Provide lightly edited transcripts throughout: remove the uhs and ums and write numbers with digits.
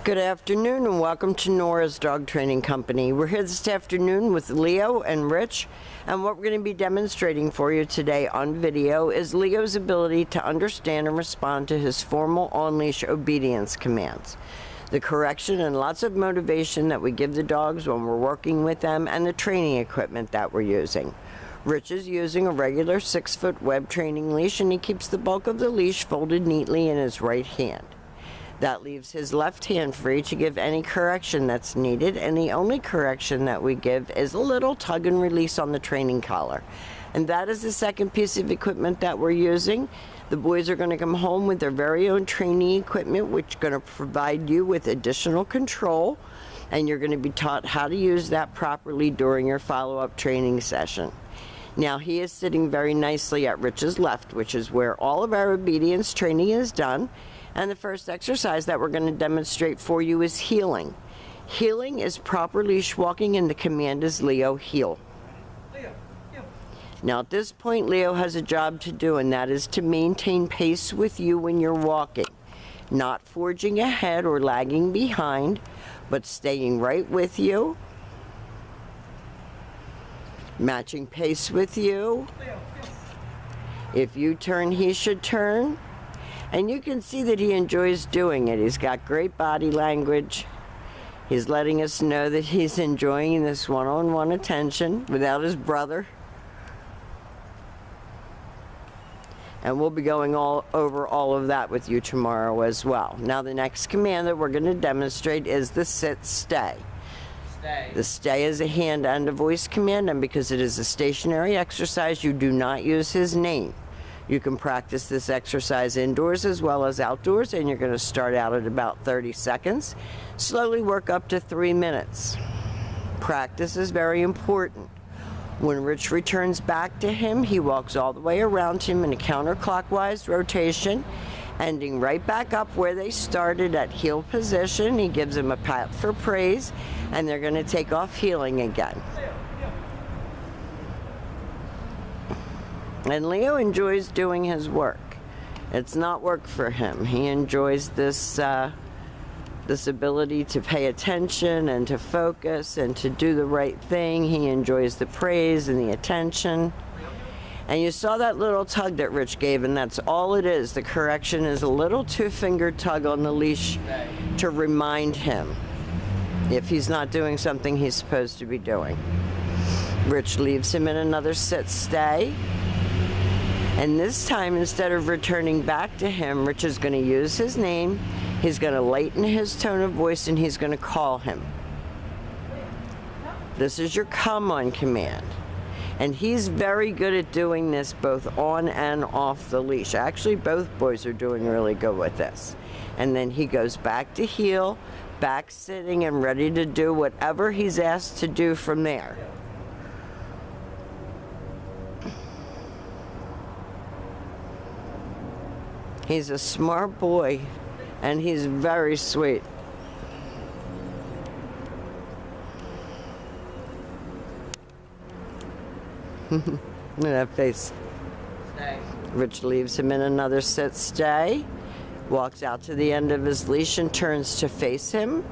Good afternoon and welcome to Nora's Dog Training Company. We're here this afternoon with Leo and Rich, and what we're going to be demonstrating for you today on video is Leo's ability to understand and respond to his formal on-leash obedience commands. The correction and lots of motivation that we give the dogs when we're working with them, and the training equipment that we're using. Rich is using a regular 6-foot web training leash, and he keeps the bulk of the leash folded neatly in his right hand. That leaves his left hand free to give any correction that's needed, and the only correction that we give is a little tug and release on the training collar. And that is the second piece of equipment that we're using. The boys are going to come home with their very own training equipment, which is going to provide you with additional control, and you're going to be taught how to use that properly during your follow-up training session. Now, he is sitting very nicely at Rich's left, which is where all of our obedience training is done. And the first exercise that we're going to demonstrate for you is heeling. Heeling is proper leash walking, and the command is Leo, heel. Leo, heel. Now at this point, Leo has a job to do, and that is to maintain pace with you when you're walking. Not forging ahead or lagging behind, but staying right with you. Matching pace with you. Leo, heel. If you turn, he should turn. And you can see that he enjoys doing it. He's got great body language. He's letting us know that he's enjoying this one-on-one attention without his brother. And we'll be going over all of that with you tomorrow as well. Now the next command that we're going to demonstrate is the sit-stay. Stay. The stay is a hand and a voice command, and because it is a stationary exercise, you do not use his name. You can practice this exercise indoors as well as outdoors, and you're going to start out at about 30 seconds. Slowly work up to 3 minutes. Practice is very important. When Rich returns back to him, he walks all the way around him in a counterclockwise rotation, ending right back up where they started at heel position. He gives him a pat for praise, and they're going to take off heeling again. And Leo enjoys doing his work. It's not work for him. He enjoys this ability to pay attention and to focus and to do the right thing. He enjoys the praise and the attention. And you saw that little tug that Rich gave, and that's all it is. The correction is a little 2-finger tug on the leash to remind him if he's not doing something he's supposed to be doing. Rich leaves him in another sit-stay. And this time, instead of returning back to him, Rich is going to use his name, he's going to lighten his tone of voice, and he's going to call him. This is your come on command. And he's very good at doing this both on and off the leash. Actually, both boys are doing really good with this. And then he goes back to heel, back sitting, and ready to do whatever he's asked to do from there. He's a smart boy, and he's very sweet. Look at that face. Stay. Rich leaves him in another sit-stay, walks out to the end of his leash and turns to face him.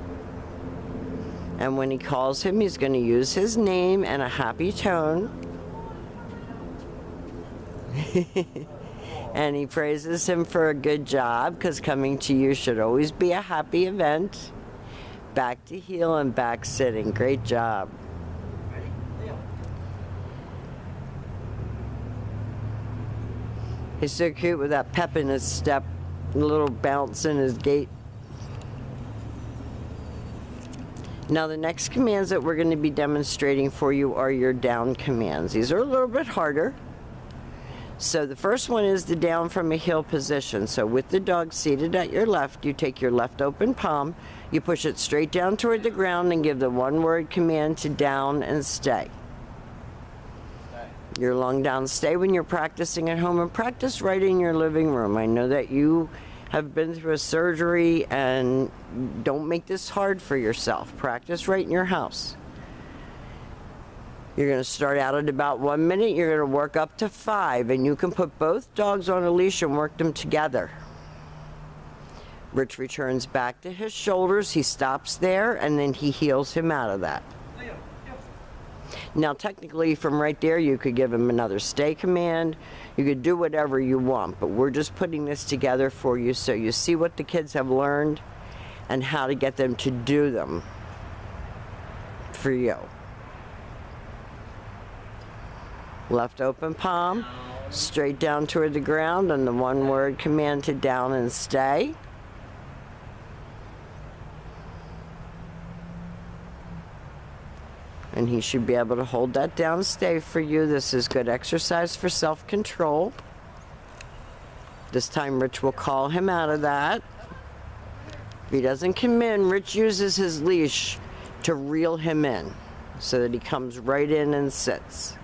And when he calls him, he's going to use his name and a happy tone. And he praises him for a good job, because coming to you should always be a happy event. Back to heel and back sitting. Great job. Ready? Leo. He's so cute with that pep in his step, a little bounce in his gait. Now the next commands that we're going to be demonstrating for you are your down commands. These are a little bit harder. So the first one is the down from a heel position. So with the dog seated at your left, you take your left open palm, you push it straight down toward the ground and give the one-word command to down and stay. Your long down stay when you're practicing at home, and practice right in your living room. I know that you have been through a surgery, and don't make this hard for yourself. Practice right in your house. You're going to start out at about 1 minute. You're going to work up to 5, and you can put both dogs on a leash and work them together. Rich returns back to his shoulders. He stops there, and then he heels him out of that. Leo, yep. Now, technically, from right there, you could give him another stay command. You could do whatever you want, but we're just putting this together for you so you see what the kids have learned and how to get them to do them for you. Left open palm, straight down toward the ground, and the one-word command to down and stay. And he should be able to hold that down, stay for you. This is good exercise for self-control. This time Rich will call him out of that. If he doesn't come in, Rich uses his leash to reel him in so that he comes right in and sits.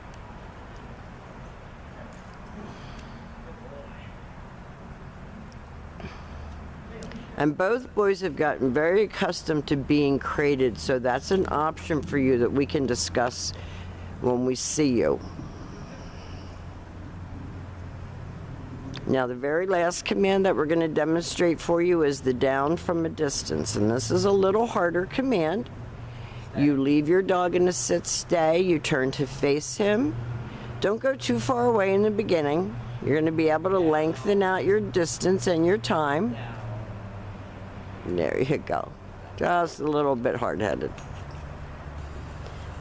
And both boys have gotten very accustomed to being crated, so that's an option for you that we can discuss when we see you. Now, the very last command that we're going to demonstrate for you is the down from a distance, and this is a little harder command. You leave your dog in a sit stay, you turn to face him. Don't go too far away in the beginning. You're going to be able to lengthen out your distance and your time. There you go. Just a little bit hard-headed.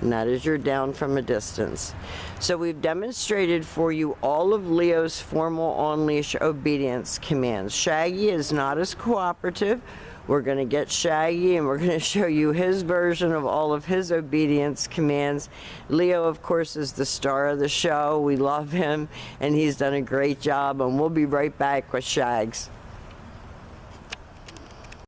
And that is your down from a distance. So we've demonstrated for you all of Leo's formal on-leash obedience commands. Shaggy is not as cooperative. We're going to get Shaggy and we're going to show you his version of all of his obedience commands. Leo, of course, is the star of the show. We love him and he's done a great job, and we'll be right back with Shags.